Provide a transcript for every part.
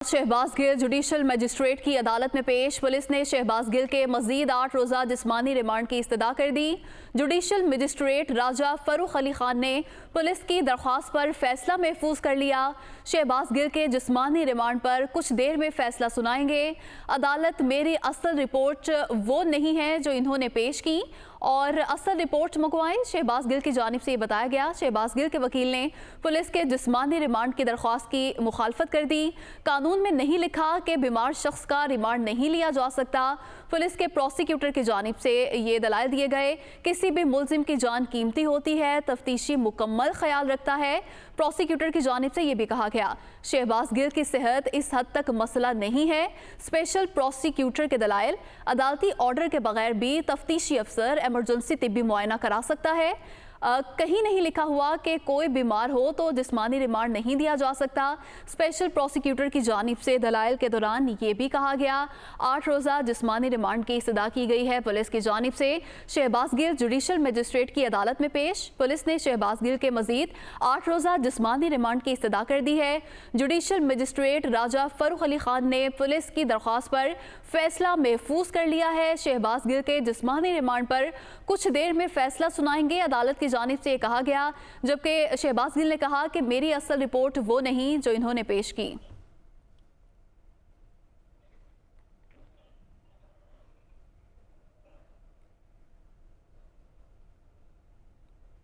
Shahbaz Gill judicial magistrate की अदालत में पेश। पुलिस ने शहबाज गिल के मजीद 8 रोज़ा जिस्मानी रिमांड की इस्तदा कर दी। जुडिशल मजिस्ट्रेट राजा फरूख अली खान ने पुलिस की दरख्वास्त पर फैसला महफूज कर लिया। शहबाज गिल के जिस्मानी रिमांड पर कुछ देर में फैसला सुनाएंगे। अदालत मेरी असल रिपोर्ट वो नहीं है जो इन्होंने पेश की और असल रिपोर्ट मंगवाएं, शहबाज गिल की जानिब से ये बताया गया। शहबाज गिल के वकील ने पुलिस के जिस्मानी रिमांड की दरख्वास्त की मुखालफत कर दी। कानून में नहीं लिखा कि बीमार शख्स का रिमांड नहीं लिया जा सकता। पुलिस के प्रोसिक्यूटर की जानिब से ये दलाइल दिए गए। किसी भी मुल्जिम की जान कीमती होती है, तफ्तीशी मुकम्मल ख्याल रखता है। प्रोसिक्यूटर की जानिब से ये भी कहा गया शहबाज गिल की सेहत इस हद तक मसला नहीं है। स्पेशल प्रोसिक्यूटर के दलाइल अदालती ऑर्डर के बगैर भी तफ्तीशी अफसर एमरजेंसी तिब्बी मुआयना करा सकता है। कहीं नहीं लिखा हुआ कि कोई बीमार हो तो जिस्मानी रिमांड नहीं दिया जा सकता। स्पेशल प्रोसिक्यूटर की जानिब से दलाइल के दौरान ये भी कहा गया 8 रोज़ा जिस्मानी रिमांड की इस्तदा की गई है। पुलिस की जानिब से शहबाज गिल जुडिशल मजिस्ट्रेट की अदालत में पेश। पुलिस ने शहबाज गिल के मजीद 8 रोज़ा जिस्मानी रिमांड की इस्तदा कर दी है। जुडिशल मजिस्ट्रेट राजा फरूख अली खान ने पुलिस की दरख्वास्त पर फैसला महफूज कर लिया है। शहबाज गिल के जिस्मानी रिमांड पर कुछ देर में फैसला सुनाएंगे। अदालत की जानिब से कहा गया, जबकि शहबाज गिल ने कहा कि मेरी असल रिपोर्ट वो नहीं जो इन्होंने पेश की।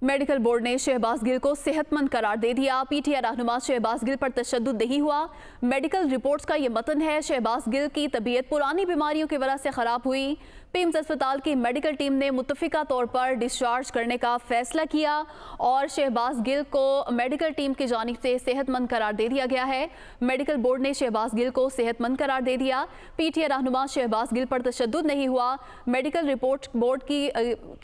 मेडिकल बोर्ड ने शहबाज गिल को सेहतमंद करार दे दिया। पीटीआई रहनुमा शहबाज गिल पर तशद्दुद नहीं हुआ। मेडिकल रिपोर्ट्स का ये मतन है, शहबाज गिल की तबीयत पुरानी बीमारियों की वजह से ख़राब हुई। पिम्स अस्पताल की मेडिकल टीम ने मुत्तफिका तौर पर डिस्चार्ज करने का फैसला किया और शहबाज गिल को मेडिकल टीम की जानिब से सेहतमंद करार दे दिया गया है। मेडिकल बोर्ड ने शहबाज गिल को सेहतमंद करार दे दिया। पीटीआई रहनुमा शहबाज गिल पर तशद्दुद नहीं हुआ। मेडिकल रिपोर्ट बोर्ड की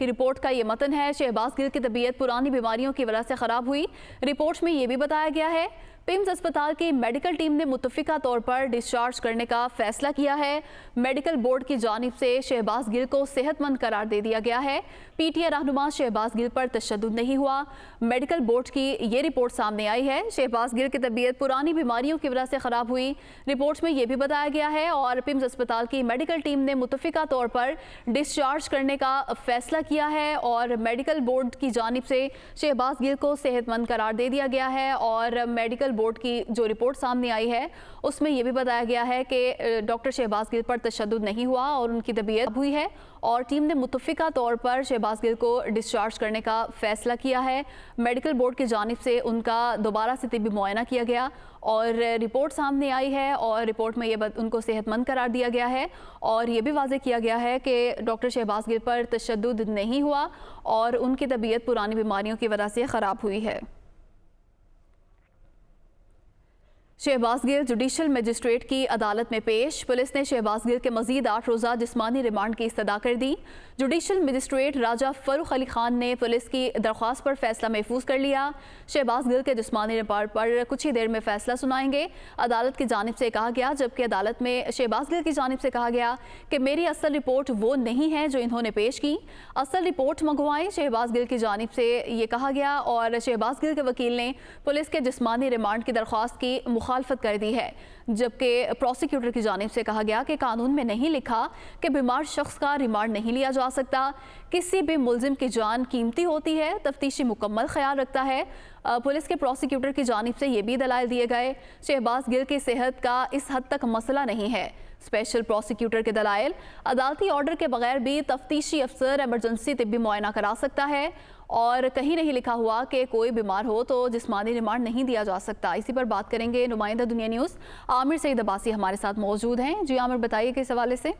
रिपोर्ट का ये मतन है, शहबाज गिल की तबीयत पुरानी बीमारियों की वजह से ख़राब हुई। रिपोर्ट में ये भी बताया गया है पिम्स अस्पताल की मेडिकल टीम ने मुत्तफिका तौर पर डिस्चार्ज करने का फैसला किया है। मेडिकल बोर्ड की जानिब से शहबाज गिल को सेहतमंद करार दे दिया गया है। पीटीआई रहनुमा शहबाज गिल पर तशद्दुद नहीं हुआ। मेडिकल बोर्ड की ये रिपोर्ट सामने आई है, शहबाज गिल की तबीयत पुरानी बीमारियों की वजह से ख़राब हुई। रिपोर्ट में ये भी बताया गया है और पिम्स अस्पताल की मेडिकल टीम ने मुत्तफिका तौर पर डिस्चार्ज करने का फैसला किया है और मेडिकल बोर्ड की जानिब से शहबाज गिल को सेहतमंद करार दे दिया गया है। और मेडिकल बोर्ड की जो रिपोर्ट सामने आई है उसमें यह भी बताया गया है कि डॉक्टर शहबाज गिल पर तशद्दुद नहीं हुआ और उनकी तबीयत हुई है और टीम ने मुत्तफिका तौर पर शहबाज गिल को डिस्चार्ज करने का फैसला किया है। मेडिकल बोर्ड की जानिब से उनका दोबारा से तिब्बी मुआयना किया गया और रिपोर्ट सामने आई है और रिपोर्ट में ये उनको सेहतमंद करार दिया गया है और ये भी वाज़ेह किया गया है कि डॉक्टर शहबाज गिल पर तशद्दुद नहीं हुआ और उनकी तबीयत पुरानी बीमारियों की वजह से ख़राब हुई है। शहबाज गिल जुडिशल मजिस्ट्रेट की अदालत में पेश। पुलिस ने शहबाज गिल के मजीद 8 रोज़ा जिस्मानी रिमांड की इस्तदा कर दी। जुडिशल मजिस्ट्रेट राजा फरूख अली खान ने पुलिस की दरख्वास्त पर फैसला महफूज कर लिया। शहबाज गिल के जिस्मानी रिमांड पर कुछ ही देर में फैसला सुनाएंगे, अदालत की जानिब से कहा गया। जबकि अदालत में शहबाज गिल की जानिब से कहा गया कि मेरी असल रिपोर्ट वो नहीं है जो इन्होंने पेश की, असल रिपोर्ट मंगवाएं, शहबाज गिल की जानिब से ये कहा गया। और शहबाज गिल के वकील ने पुलिस के जिस्मानी रिमांड की दरख्वास्त की मुखालफत कर दी है। जबकि प्रोसिक्यूटर की जानिब से कहा गया कि कानून में नहीं लिखा कि बीमार शख्स का रिमांड नहीं लिया जा सकता। किसी भी मुल्जिम की जान कीमती होती है, तफ्तीशी मुकम्मल ख्याल रखता है। पुलिस के प्रोसिक्यूटर की जानिब से ये भी दलाइल दिए गए शहबाज गिल की सेहत का इस हद तक मसला नहीं है। स्पेशल प्रोसिक्यूटर के दलाइल अदालती ऑर्डर के बगैर भी तफ्तीशी अफसर एमरजेंसी तिब्बी मुआयना करा सकता है और कहीं नहीं लिखा हुआ कि कोई बीमार हो तो जिस्मानी रिमांड नहीं दिया जा सकता। इसी पर बात करेंगे नुमाइंदा दुनिया न्यूज़ आमिर सईद अब्बासी हमारे साथ मौजूद हैं। जी आमिर, बताइए किस हवाले से।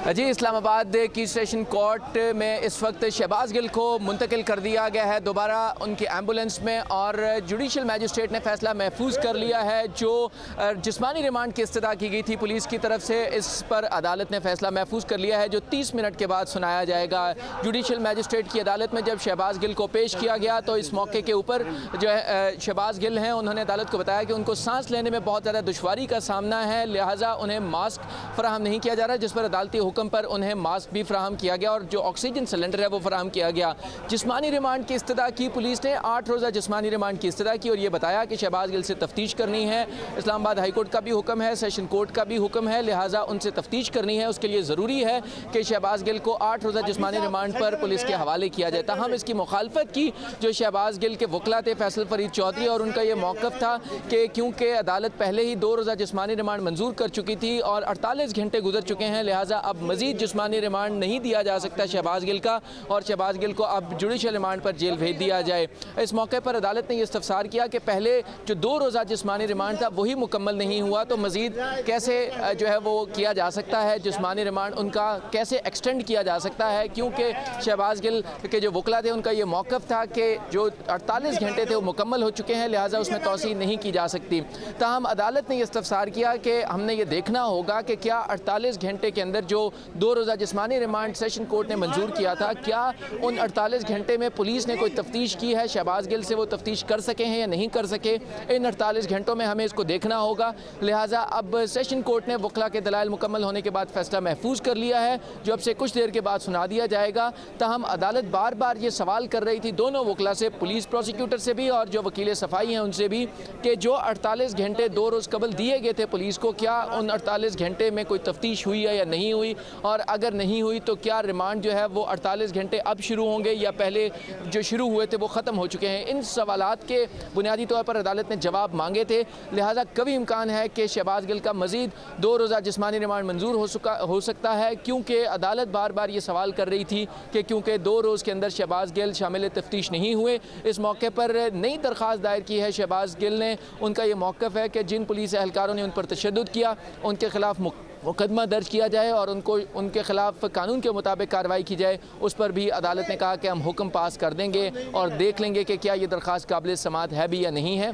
जी, इस्लामाबाद की स्टेशन कोर्ट में इस वक्त शहबाज गिल को मुंतकिल कर दिया गया है दोबारा उनकी एम्बुलेंस में और जुडिशल मैजिस्ट्रेट ने फैसला महफूज कर लिया है। जो जिस्मानी रिमांड की इस्तदा की गई थी पुलिस की तरफ से, इस पर अदालत ने फैसला महफूज कर लिया है जो 30 मिनट के बाद सुनाया जाएगा। जुडिशल मैजिस्ट्रेट की अदालत में जब शहबाज गिल को पेश किया गया तो इस मौके के ऊपर जो है शहबाज गिल हैं, उन्होंने अदालत को बताया कि उनको सांस लेने में बहुत ज़्यादा दुश्वारी का सामना है, लिहाजा उन्हें मास्क फराहम नहीं किया जा रहा, जिस पर अदालती हुक्म पर उन्हें मास्क भी फराहम किया गया और जो ऑक्सीजन सिलेंडर है वो फराहम किया गया। जिस्मानी रिमांड की इस्तदा की पुलिस ने, 8 रोज़ा जिस्मानी रिमांड की इस्तदा की और ये बताया कि शहबाज गिल से तफ्तीश करनी है। इस्लामाबाद हाई कोर्ट का भी हुक्म है, सेशन कोर्ट का भी हुक्म है, लिहाजा उनसे तफ्तीश करनी है। उसके लिए ज़रूरी है कि शहबाज गिल को 8 रोज़ा जिस्मानी रिमांड पर पुलिस के हवाले किया जाए। हम इसकी मुखालफत की जो शहबाज गिल के वकला थे फैसल फरीद चौधरी, और उनका ये मौक़िफ़ था कि क्योंकि अदालत पहले ही 2 रोज़ा जिस्मानी रिमांड मंजूर कर चुकी थी और 48 घंटे गुजर चुके हैं, लिहाजा अब मज़ीद जिस्मानी रिमांड नहीं दिया जा सकता शहबाज गिल का और शहबाज गिल को अब जुडिशल रिमांड पर जेल भेज दिया जाए। इस मौके पर अदालत ने यह इस्तफसार किया कि पहले जो 2 रोज़ा जिस्मानी रिमांड था वही मुकम्मल नहीं हुआ तो मज़ीद कैसे जो है वो किया जा सकता है, जिस्मानी रिमांड उनका कैसे एक्सटेंड किया जा सकता है, क्योंकि शहबाज गिल के जो वकला थे उनका ये मौक़िफ़ था कि जो 48 घंटे थे वो मुकम्मल हो चुके हैं, लिहाजा उसमें तौसीह नहीं की जा सकती। ताहम अदालत ने यह इस्तफसार किया कि हमने ये देखना होगा कि क्या 48 घंटे के अंदर जो 2 रोज़ा जिस्मानी रिमांड सेशन कोर्ट ने मंजूर किया था, क्या उन 48 घंटे में पुलिस ने कोई तफ्तीश की है, शहबाज गिल से वो तफ्तीश कर सके हैं या नहीं कर सके। इन 48 घंटों में हमें इसको देखना होगा। लिहाजा अब सेशन कोर्ट ने वकला के दलाइल मुकम्मल होने के बाद फैसला महफूज कर लिया है, जो अब से कुछ देर के बाद सुना दिया जाएगा। ताहम अदालत बार बार ये सवाल कर रही थी दोनों वकला से, पुलिस प्रोसिक्यूटर से भी और जो वकील सफाई हैं उनसे भी, कि जो 48 घंटे 2 रोज़ कबल दिए गए थे पुलिस को, क्या उन 48 घंटे में कोई तफ्तीश हुई है या नहीं हुई, और अगर नहीं हुई तो क्या रिमांड जो है वो 48 घंटे अब शुरू होंगे या पहले जो शुरू हुए थे वो ख़त्म हो चुके हैं। इन सवालात के बुनियादी तौर पर अदालत ने जवाब मांगे थे, लिहाजा कभी इम्कान है कि शहबाज गिल का मज़ीद 2 रोज़ा जिस्मानी रिमांड मंजूर हो सकता है, क्योंकि अदालत बार बार ये सवाल कर रही थी कि क्योंकि 2 रोज़ के अंदर शहबाज गिल शामिल तफ्तीश नहीं हुए। इस मौके पर नई दरख्वास्त दायर की है शहबाज गिल ने। उनका ये मौक़िफ़ है कि जिन पुलिस एहलकारों ने उन पर तशद्दुद किया उनके खिलाफ मुकदमा दर्ज किया जाए और उनके खिलाफ कानून के मुताबिक कार्रवाई की जाए। उस पर भी अदालत ने कहा कि हम हुक्म पास कर देंगे और देख लेंगे कि क्या ये दरख्वास्त काबिल समाअत है भी या नहीं है।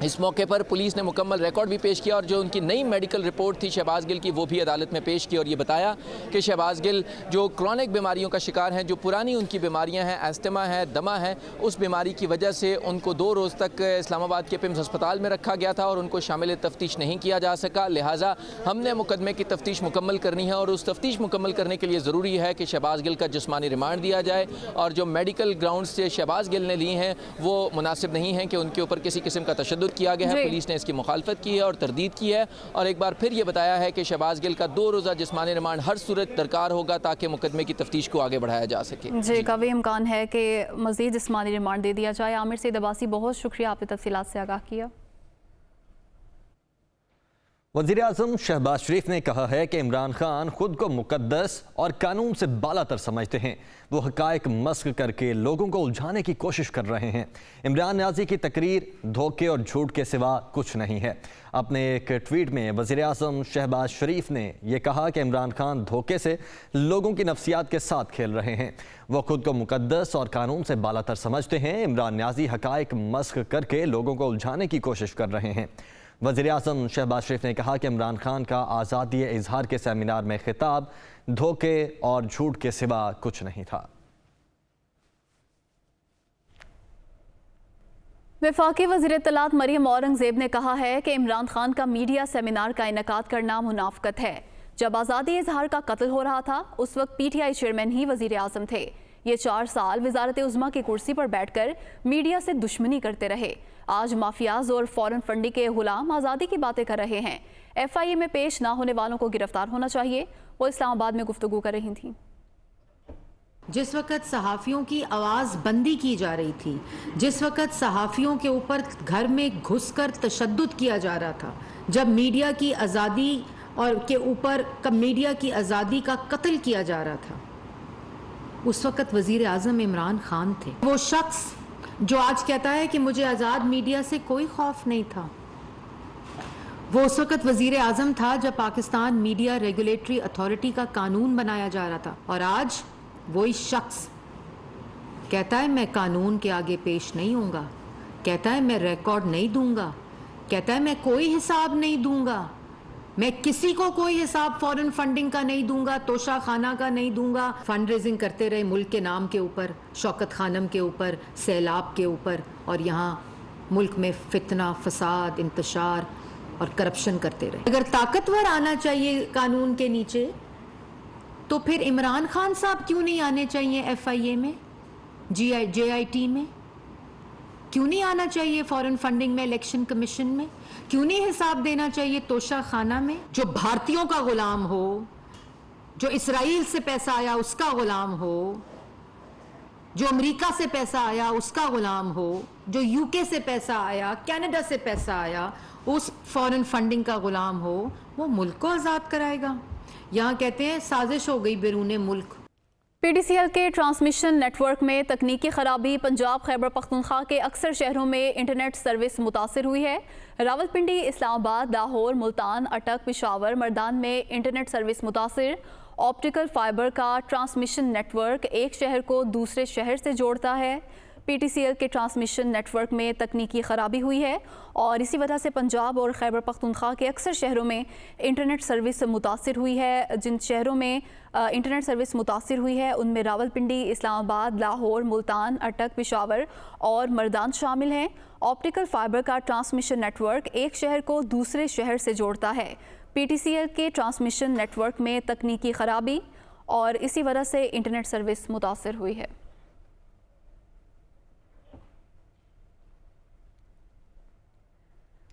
इस मौके पर पुलिस ने मुकम्मल रिकॉर्ड भी पेश किया और जो उनकी नई मेडिकल रिपोर्ट थी शहबाज गिल की वो भी अदालत में पेश की और ये बताया कि शहबाज गिल जो क्रॉनिक बीमारियों का शिकार हैं, जो पुरानी उनकी बीमारियां हैं, एस्थमा है, दमा है, उस बीमारी की वजह से उनको 2 रोज़ तक इस्लामाबाद के पिम्स अस्पताल में रखा गया था और उनको शामिल तफ्तीश नहीं किया जा सका। लिहाजा हमने मुकदमे की तफ्तीश मुकम्मल करनी है और उस तफ्तीश मुकम्मल करने के लिए ज़रूरी है कि शहबाज गिल का जिस्मानी रिमांड दिया जाए और जो मेडिकल ग्राउंड से शहबाज गिल ने ली हैं वो मुनासिब नहीं है कि उनके ऊपर किसी किस्म का तशद्दुद किया गया है। पुलिस ने इसकी मुखालफत की है और तरदीद की है और एक बार फिर ये बताया है कि शहबाज गिल का 2 रोज़ा जिस्मानी रिमांड हर सूरत दरकार होगा ताकि मुकदमे की तफ्तीश को आगे बढ़ाया जा सके। जी, काफ़ी इम्कान है कि मज़ीद जिस्मानी रिमांड दे दिया जाए। आमिर सईद अब्बासी, बहुत शुक्रिया, आपने तफसीलात से आगाह किया। वज़ीर-ए-आज़म शहबाज शरीफ ने कहा है कि इमरान खान खुद को मुक़द्दस और कानून से बालातर समझते हैं। वो हक़ाइक़ मस्ख़ करके लोगों को उलझाने की कोशिश कर रहे हैं। इमरान न्याज़ी की तकरीर धोखे और झूठ के सिवा कुछ नहीं है। अपने एक ट्वीट में वज़ीर-ए-आज़म शहबाज शरीफ ने यह कहा कि इमरान खान धोखे से लोगों की नफ्सियात के साथ खेल रहे हैं। वो खुद को मुक़द्दस और कानून से बालातर समझते हैं। इमरान न्याज़ी हक़ाइक़ मस्ख़ करके लोगों को उलझाने की कोशिश कर रहे हैं। वज़ीर-ए-आज़म शहबाज शरीफ ने कहा कि इमरान खान का आज़ादी इज़हार के सेमिनार में खिताब धोखे और झूठ के सिवा कुछ नहीं था। वफाकी वज़ीर इत्तलात मरियम औरंगज़ेब ने कहा है कि इमरान खान का मीडिया सेमिनार का इनेकाद करना मुनाफ़कत है। जब आज़ादी इज़हार का कत्ल हो रहा था उस वक्त PTI चेयरमैन ही वज़ीर-ए-आज़म थे। ये 4 साल वज़ारत उज़्मा की कुर्सी पर बैठकर मीडिया से दुश्मनी करते रहे। आज माफियाज और फॉरेन फंडिंग के गुलाम आज़ादी की बातें कर रहे हैं। FIA में पेश ना होने वालों को गिरफ्तार होना चाहिए। वो इस्लामाबाद में गुफ्तगू कर रही थी। जिस वक़्त सहाफ़ियों की आवाज़ बंदी की जा रही थी, जिस वक़्त सहाफ़ियों के ऊपर घर में घुसकर तशद्दुद किया जा रहा था, जब मीडिया की आज़ादी और के ऊपर मीडिया की आज़ादी का कत्ल किया जा रहा था, उस वक़्त वज़ीर आज़म इमरान खान थे। वो शख्स जो आज कहता है कि मुझे आज़ाद मीडिया से कोई खौफ नहीं था, वो उस वक़्त वज़ीर आज़म था जब पाकिस्तान मीडिया रेगुलेटरी अथॉरिटी का कानून बनाया जा रहा था। और आज वही शख्स कहता है मैं कानून के आगे पेश नहीं होऊंगा, कहता है मैं रिकॉर्ड नहीं दूंगा, कहता है मैं कोई हिसाब नहीं दूंगा, मैं किसी को कोई हिसाब फॉरेन फंडिंग का नहीं दूंगा, तोशा खाना का नहीं दूंगा। फंड रेजिंग करते रहे मुल्क के नाम के ऊपर, शौकत खानम के ऊपर, सैलाब के ऊपर, और यहाँ मुल्क में फितना, फसाद, इंतशार और करप्शन करते रहे। अगर ताकतवर आना चाहिए कानून के नीचे تو پھر عمران خان صاحب کیوں نہیں آنے چاہیے FIA میں, JIT میں؟ کیوں نہیں آنا چاہیے فورن فنڈنگ میں, الیکشن کمیشن میں؟ کیوں نہیں حساب دینا چاہیے توشہ خانہ میں؟ جو بھارتیوں کا غلام ہو, جو اسرائیل سے پیسہ آیا اس کا غلام ہو, جو امریکہ سے پیسہ آیا اس کا غلام ہو, جو UK سے پیسہ آیا, کینیڈا سے پیسہ آیا, اس فورن فنڈنگ کا غلام ہو, وہ ملک کو آزاد کرائے گا. یہاں کہتے ہیں سازش ہو گئی بیرون ملک. PTCL کے ٹرانسمیشن نیٹ ورک میں تکنیکی خرابی. پنجاب خیبر پختونخوا کے اکثر شہروں میں انٹرنیٹ سروس متاثر ہوئی ہے. راولپنڈی, اسلام آباد, لاہور, ملتان, اٹک, پشاور, مردان میں انٹرنیٹ سروس متاثر. آپٹیکل فائبر کا ٹرانسمیشن نیٹ ورک ایک شہر کو دوسرے شہر سے جوڑتا ہے. PTCL کے ٹرانسمیشن نیٹ ورک میں تکنیکی خرابی ہوئی ہے اور اسی وجہ سے پنجاب اور خیبر پختونخوا کے اکثر شہروں میں انٹرنیٹ سروس متاثر ہوئی ہے. جن شہروں میں انٹرنیٹ سروس متاثر ہوئی ہے ان میں راولپنڈی, اسلام آباد, لاہور, ملتان, اٹک, پشاور اور مردان شامل ہیں. آپٹیکل فائبر کا ٹرانسمیشن نیٹ ورک ایک شہر کو دوسرے شہر سے جوڑتا ہے. PTCL کے ٹرانسمیشن نیٹ ورک میں تکنیکی خرابی اور اسی وجہ سے انٹرنیٹ سروس متاثر ہوئی ہے.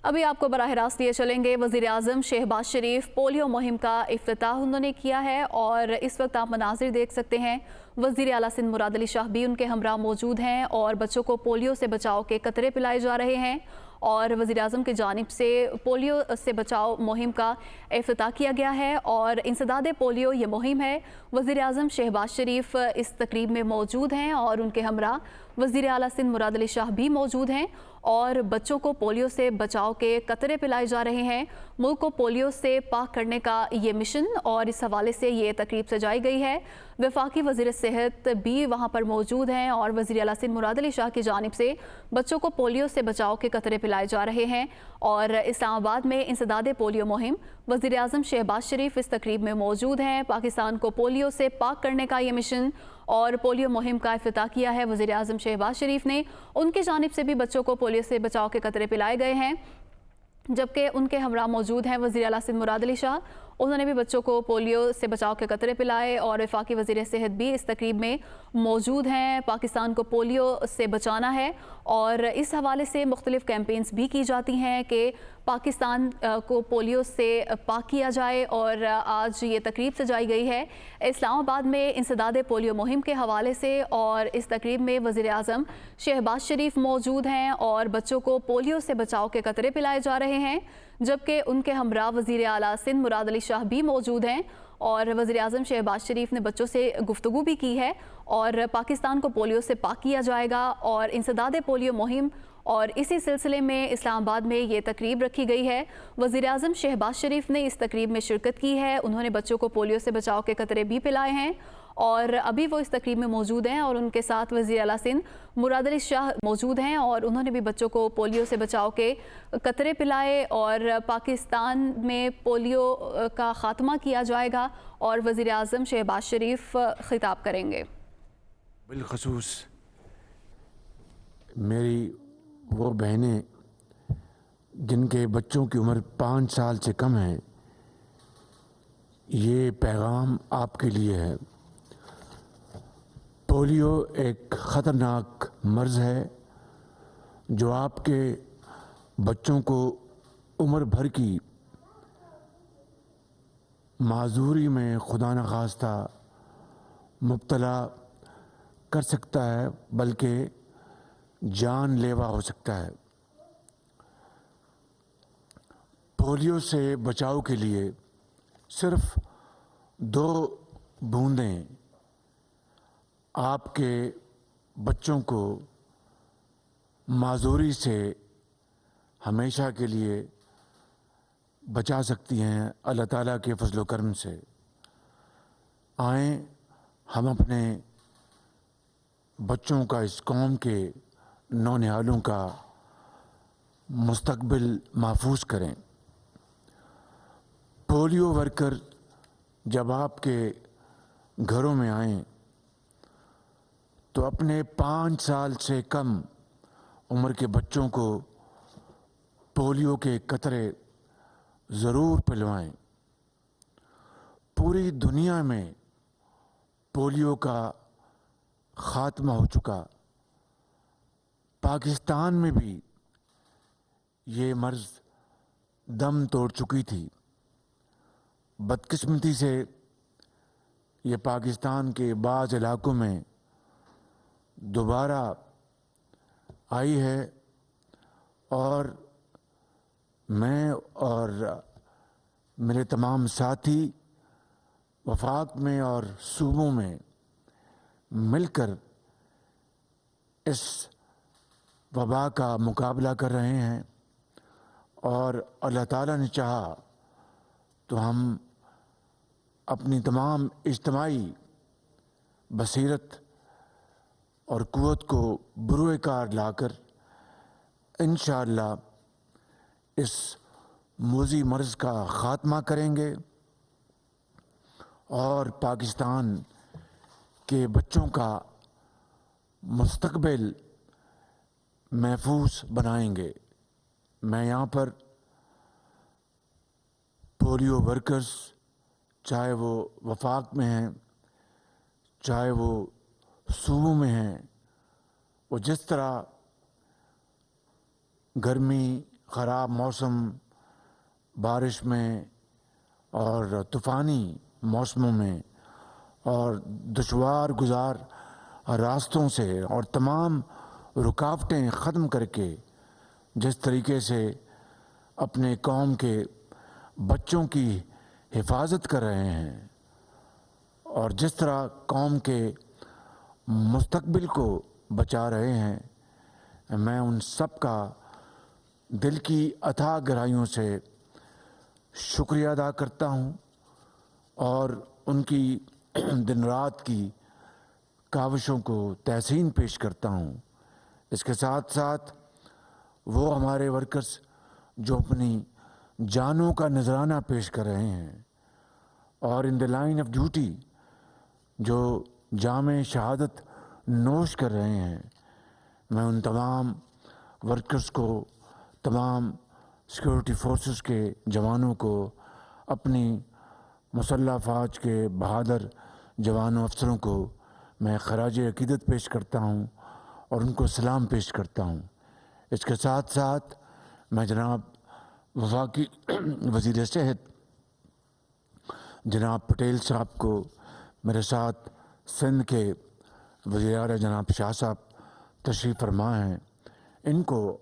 ابھی آپ کو براہ راست لیے چلیں گے. وزیر اعظم شہباز شریف پولیو مہم کا افتتاح انہوں نے کیا ہے اور اس وقت آپ مناظر دیکھ سکتے ہیں. وزیر اعلیٰ سندھ مراد علی شاہ بھی ان کے ہمراہ موجود ہیں اور بچوں کو پولیو سے بچاؤ کے قطرے پلائے جا رہے ہیں اور وزیر اعظم کی جانب سے پولیو سے بچاؤ مہم کا افتتاح کیا گیا ہے اور انسداد پولیو یہ مہم ہے. وزیر اعظم شہباز شریف اس تقریب میں موجود ہیں اور ان کے ہمراہ وزیر اعلیٰ سندھ مراد علی شاہ بھی موجود ہیں اور بچوں کو پولیو سے بچاؤ کے قطرے پلائے جا رہے ہیں. ملک کو پولیو سے پاک کرنے کا یہ مشن اور اس حوالے سے یہ تقریب سجائی گئی ہے. وفاقی وزیر صحت بھی وہاں پر موجود ہیں اور وزیر اعلیٰ سندھ مراد علی شاہ کی جانب سے بچوں کو پولیو سے بچاؤ کے قطرے پلائے جا رہے ہیں اور اسلام آباد میں انسداد پولیو مہم. وزیر اعظم شہباز شریف اس تقریب میں موجود ہیں. پاکستان کو پولیو سے پاک کرنے کا یہ مشن اور پولیو مہم کا افتتاح کیا ہے وزیر اعظم شہباز شریف نے. ان کی جانب سے بھی بچوں کو پولیو سے بچاؤ کے قطرے پلائے گئے ہیں جبکہ ان کے ہمراہ موجود ہیں وزیر اعلیٰ سندھ مراد علی شاہ. انہوں نے بھی بچوں کو پولیو سے بچاؤ کے قطرے پلائے اور وفاقی وزیر صحت بھی اس تقریب میں موجود ہیں. پاکستان کو پولیو سے بچانا ہے اور اس حوالے سے مختلف کیمپینز بھی کی جاتی ہیں کہ پاکستان کو پولیو سے پاک کیا جائے اور آج یہ تقریب سجائی گئی ہے اسلام آباد میں انسداد پولیو مہم کے حوالے سے اور اس تقریب میں وزیر اعظم شہباز شریف موجود ہیں اور بچوں کو پولیو سے بچاؤ کے قطرے پلائے جا رہے ہیں جبکہ ان کے ہمراہ وزیر اعلیٰ سندھ مراد علی شاہ بھی موجود ہیں اور وزیر اعظم شہباز شریف نے بچوں سے گفتگو بھی کی ہے اور پاکستان کو پولیو سے پاک کیا جائے گا اور انسداد پولیو مہم اور اسی سلسلے میں اسلام آباد میں یہ تقریب رکھی گئی ہے. وزیر اعظم شہباز شریف نے اس تقریب میں شرکت کی ہے. انہوں نے بچوں کو پولیو سے بچاؤ کے قطرے بھی پلائے ہیں اور ابھی وہ اس تقریب میں موجود ہیں اور ان کے ساتھ وزیر اعلیٰ سندھ مراد علی شاہ موجود ہیں اور انہوں نے بھی بچوں کو پولیو سے بچاؤ کے قطرے پلائے اور پاکستان میں پولیو کا خاتمہ کیا جائے گا اور وزیر اعظم شہباز شریف خطاب کریں گے. بالخصوص میری وہ بہنیں جن کے بچوں کی عمر 5 سال سے کم ہے, یہ پیغام آپ کے لیے ہے. پولیو ایک خطرناک مرض ہے جو آپ کے بچوں کو عمر بھر کی معذوری میں خدا نخواستہ مبتلا کر سکتا ہے بلکہ جان لیوا ہو سکتا ہے. پولیو سے بچاؤ کے لیے صرف 2 بوندیں آپ کے بچوں کو معذوری سے ہمیشہ کے لیے بچا سکتی ہیں اللہ تعالیٰ کے فضل و کرم سے. آئیں ہم اپنے بچوں کا, اس قوم کے نونہالوں کا مستقبل محفوظ کریں. پولیو ورکر جب آپ کے گھروں میں آئیں تو اپنے 5 سال سے کم عمر کے بچوں کو پولیو کے قطرے ضرور پلوائیں. پوری دنیا میں پولیو کا خاتمہ ہو چکا. پاکستان میں بھی یہ مرض دم توڑ چکی تھی. بدقسمتی سے یہ پاکستان کے بعض علاقوں میں دوبارہ آئی ہے اور میں اور میرے تمام ساتھی وفاق میں اور صوبوں میں مل کر اس وبا کا مقابلہ کر رہے ہیں اور اللہ تعالیٰ نے چاہا تو ہم اپنی تمام اجتماعی بصیرت اور قوت کو بروئے کار لا کر انشاءاللہ اس موذی مرض کا خاتمہ کریں گے اور پاکستان کے بچوں کا مستقبل محفوظ بنائیں گے. میں یہاں پر پولیو ورکرز چاہے وہ وفاق میں ہیں چاہے وہ صوبوں میں ہیں وہ جس طرح گرمی خراب موسم بارش میں اور طوفانی موسموں میں اور دشوار گزار راستوں سے اور تمام رکاوٹیں ختم کر کے جس طریقے سے اپنے قوم کے بچوں کی حفاظت کر رہے ہیں اور جس طرح قوم کے مستقبل کو بچا رہے ہیں میں ان سب کا دل کی اتھاہ گہرائیوں سے شکریہ ادا کرتا ہوں اور ان کی دن رات کی کاوشوں کو تحسین پیش کرتا ہوں. اس کے ساتھ ساتھ وہ ہمارے ورکرز جو اپنی جانوں کا نذرانہ پیش کر رہے ہیں اور ان دی لائن آف ڈیوٹی جو جام شہادت نوش کر رہے ہیں میں ان تمام ورکرز کو تمام سیکورٹی فورسز کے جوانوں کو اپنی مسلح افواج کے بہادر جوانوں افسروں کو میں خراج عقیدت پیش کرتا ہوں اور ان کو سلام پیش کرتا ہوں. اس کے ساتھ ساتھ میں جناب وفاقی وزیر صحت جناب پٹیل صاحب کو میرے ساتھ سندھ کے وزیر اعلیٰ جناب شاہ صاحب تشریف فرما ہیں ان کو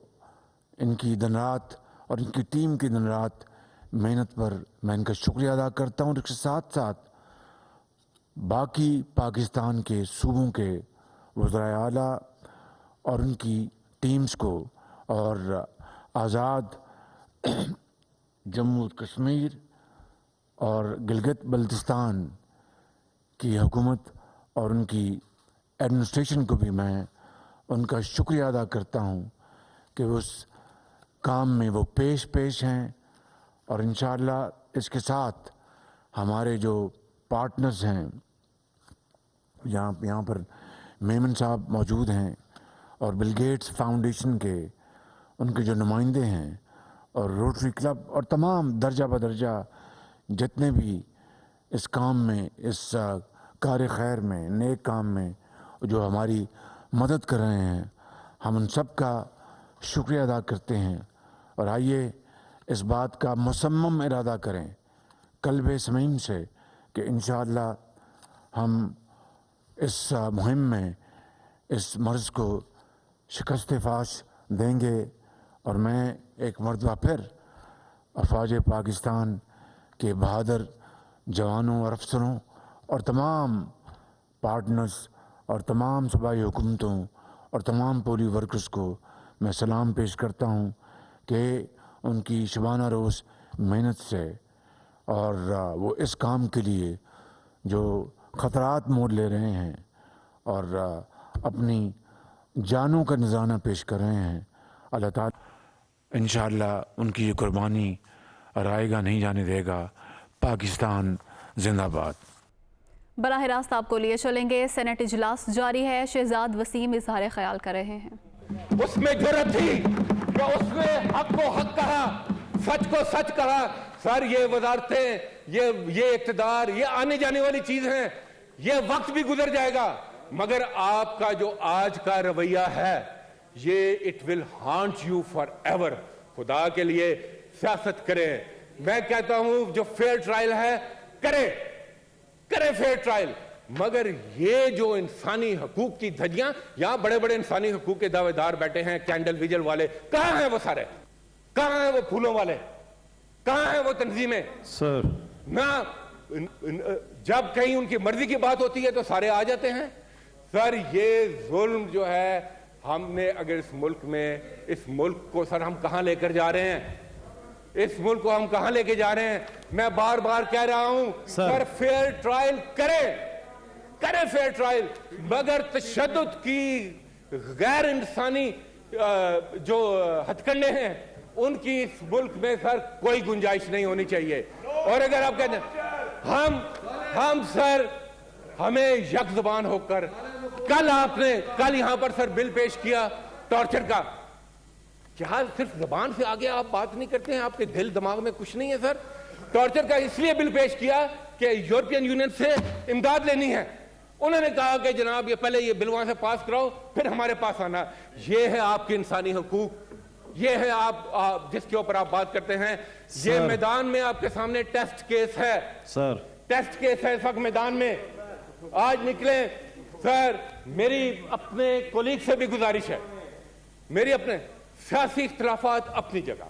ان کی دن رات اور ان کی ٹیم کی دن رات محنت پر میں ان کا شکریہ ادا کرتا ہوں. اس کے ساتھ ساتھ باقی پاکستان کے صوبوں کے وزرائے اعلیٰ اور ان کی ٹیمز کو اور آزاد جموں کشمیر اور گلگت بلتستان کی حکومت اور ان کی ایڈمنسٹریشن کو بھی میں ان کا شکریہ ادا کرتا ہوں کہ اس کام میں وہ پیش ہیں اور انشاءاللہ اس کے ساتھ ہمارے جو پارٹنرز ہیں یہاں پر میمن صاحب موجود ہیں اور بل گیٹس فاؤنڈیشن کے ان کے جو نمائندے ہیں اور روٹری کلب اور تمام درجہ بدرجہ جتنے بھی اس کام میں اس کار خیر میں نیک کام میں جو ہماری مدد کر رہے ہیں ہم ان سب کا شکریہ ادا کرتے ہیں. اور آئیے اس بات کا مصمم ارادہ کریں قلب صمیم سے کہ انشاءاللہ ہم اس مہم میں اس مرض کو شکست فاش دیں گے. اور میں ایک مرتبہ پھر افواج پاکستان کے بہادر جوانوں اور افسروں اور تمام پارٹنرز اور تمام صوبائی حکومتوں اور تمام پولیو ورکرز کو میں سلام پیش کرتا ہوں کہ ان کی شبانہ روز محنت سے اور وہ اس کام کے لیے جو خطرات مول لے رہے ہیں اور اپنی جانوں کا نذرانہ پیش کر رہے ہیں اللہ تعالیٰ انشاءاللہ ان کی یہ قربانی رائے گا نہیں جانے دے گا. پاکستان زندہ باد. براہ راست آپ کو لیے چلیں گے. سینٹ اجلاس جاری ہے. شہزاد وسیم اظہار خیال کر رہے ہیں. اس میں جرأت تھی کہ اس نے حق کو حق کہا, سچ کو سچ کہا. سر یہ وزارتیں, یہ اقتدار, یہ آنے جانے والی چیز ہیں. یہ وقت بھی گزر جائے گا مگر آپ کا جو آج کا رویہ ہے یہ it will haunt you for ever. خدا کے لیے سیاست کریں. میں کہتا ہوں جو فیئر ٹرائل ہے کرے فیئر ٹرائل, مگر یہ جو انسانی حقوق کی دھجیاں, یہاں بڑے بڑے انسانی حقوق کے دعوے دار بیٹھے ہیں, کینڈل ویجل والے, کہاں ہیں وہ سارے؟ کہاں ہیں وہ پھولوں والے؟ کہاں ہیں وہ تنظیمیں؟ سر نہ جب کہیں ان کی مرضی کی بات ہوتی ہے تو سارے آ جاتے ہیں. سر یہ ظلم جو ہے ہم نے اگر اس ملک کو سر ہم کہاں لے کر جا رہے ہیں؟ اس ملک کو ہم کہاں لے کے جا رہے ہیں؟ میں بار بار کہہ رہا ہوں سر فیئر ٹرائل کرے فیئر ٹرائل, مگر تشدد کی غیر انسانی جو ہتھ کنڈے ہیں ان کی اس ملک میں سر کوئی گنجائش نہیں ہونی چاہیے. اور اگر آپ کہتے ہیں ہم سر ہمیں یک زبان ہو کر, کل یہاں پر سر بل پیش کیا ٹارچر کا, کیا صرف زبان سے آگے آپ بات نہیں کرتے ہیں؟ آپ کے دل دماغ میں کچھ نہیں ہے سر؟ ٹارچر کا اس لیے بل پیش کیا کہ یورپین یونین سے امداد لینی ہے. انہوں نے کہا کہ جناب یہ پہلے یہ بل وہاں سے پاس کراؤ پھر ہمارے پاس آنا. یہ ہے آپ کے انسانی حقوق, یہ ہے آپ جس کے اوپر آپ بات کرتے ہیں. یہ میدان میں آپ کے سامنے ٹیسٹ کیس ہے سر, ٹیسٹ کیس ہے اس وقت میدان میں. آج نکلیں سر. میری اپنے کولیگ سے بھی گزارش ہے, میری اپنے سیاسی اختلافات اپنی جگہ,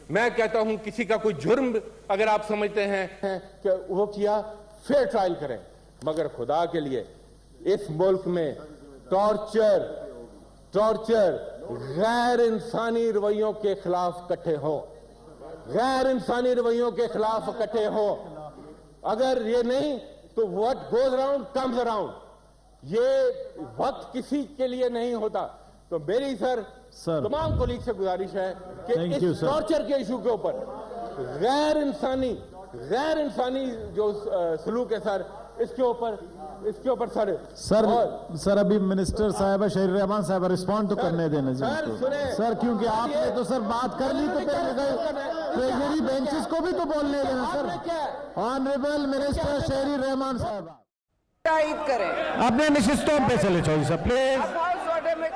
میں کہتا ہوں کسی کا کوئی جرم اگر آپ سمجھتے ہیں کہ وہ کیا, فیئر ٹرائل کریں, مگر خدا کے لیے اس ملک میں ٹارچر غیر انسانی رویوں کے خلاف اکٹھے ہو, غیر انسانی رویوں کے خلاف اکٹھے ہو. اگر یہ نہیں تو what goes around comes around. یہ وقت کسی کے لیے نہیں ہوتا. تو میری سر تمام کولیگ سے گزارش ہے کہ اس ٹارچر کے ایشو کے اوپر غیر انسانی جو سلوک ہے سر اس کے اوپر سر ابھی منسٹر صاحبہ شہری رحمان صاحبہ رسپونڈ تو کرنے دینا سر, کیونکہ آپ نے تو سر بات کر لی تو ٹریجری بینچز کو بھی تو بولنے دینا سر. آنریبل منسٹر شہری رحمان صاحبہ کریں, اپنے نشستوں پہ چلے چودھری صاحب پلیز,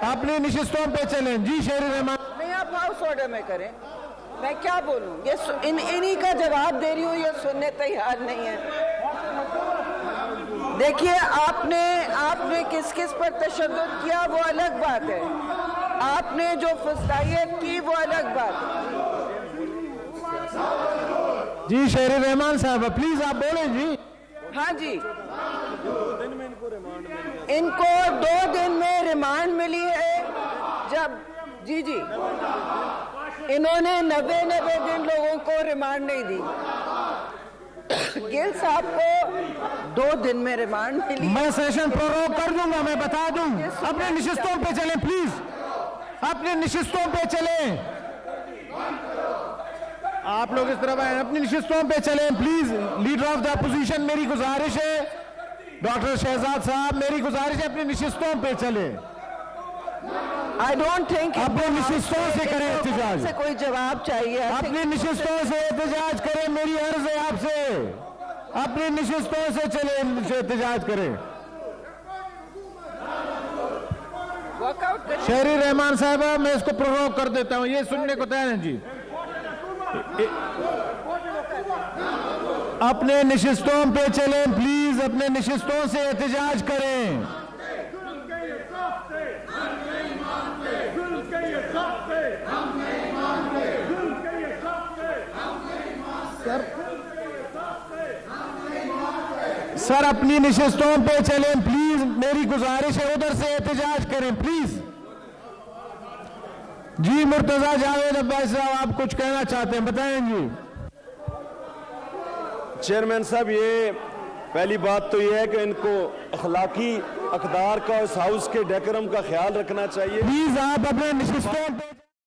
اپنی نشستوں پہ چلیں. جی شہری رحمان, نہیں آپ ہاؤس آرڈر میں کریں. میں کیا بولوں, یہ انہی کا جواب دے رہی ہوں, یہ سننے تیار نہیں ہے. دیکھیے آپ نے کس پر تشدد کیا وہ الگ بات ہے, آپ نے جو فضائیت کی وہ الگ بات ہے. جی شہری رحمان صاحب پلیز آپ بولیں. جی ہاں جی, ان کو 2 دن میں ریمانڈ ملی ہے. جب جی انہوں نے 90 دن لوگوں کو ریمانڈ نہیں دی. گل صاحب کو 2 دن میں ریمانڈ ملی. میں سیشن پروروگ کر دوں گا, میں بتا دوں. اپنے نشستوں پہ چلیں پلیز, اپنے نشستوں پہ چلیں. آپ لوگ اس طرف آئیں, اپنی نشستوں پہ چلیں please. Leader of the opposition میری گزارش ہے, ڈاکٹر شہزاد صاحب میری گزارش ہے اپنی نشستوں پہ چلیں. I don't think اپنے نشستوں سے کریں احتجاج, سے کوئی جواب چاہیے. اپنی نشستوں سے احتجاج کریں, میری عرض ہے آپ سے, اپنی نشستوں سے چلیں احتجاج کریں. شہری رحمان صاحبہ میں اس کو پروروگ کر دیتا ہوں, یہ سننے کو تیار ہیں. جی اپنے نشستوں پہ چلیں پلیز, اپنے نشستوں سے احتجاج کریں. سر اپنی نشستوں پہ چلیں پلیز, میری گزارش ہے ادھر سے احتجاج کریں پلیز. جی مرتضیٰ جاوید عباس صاحب آپ کچھ کہنا چاہتے ہیں, بتائیں. جی چیئرمین صاحب, یہ پہلی بات تو یہ ہے کہ ان کو اخلاقی اقدار کا اس ہاؤس کے ڈیکورم کا خیال رکھنا چاہیے. پلیز آپ اپنے نشستوں پہ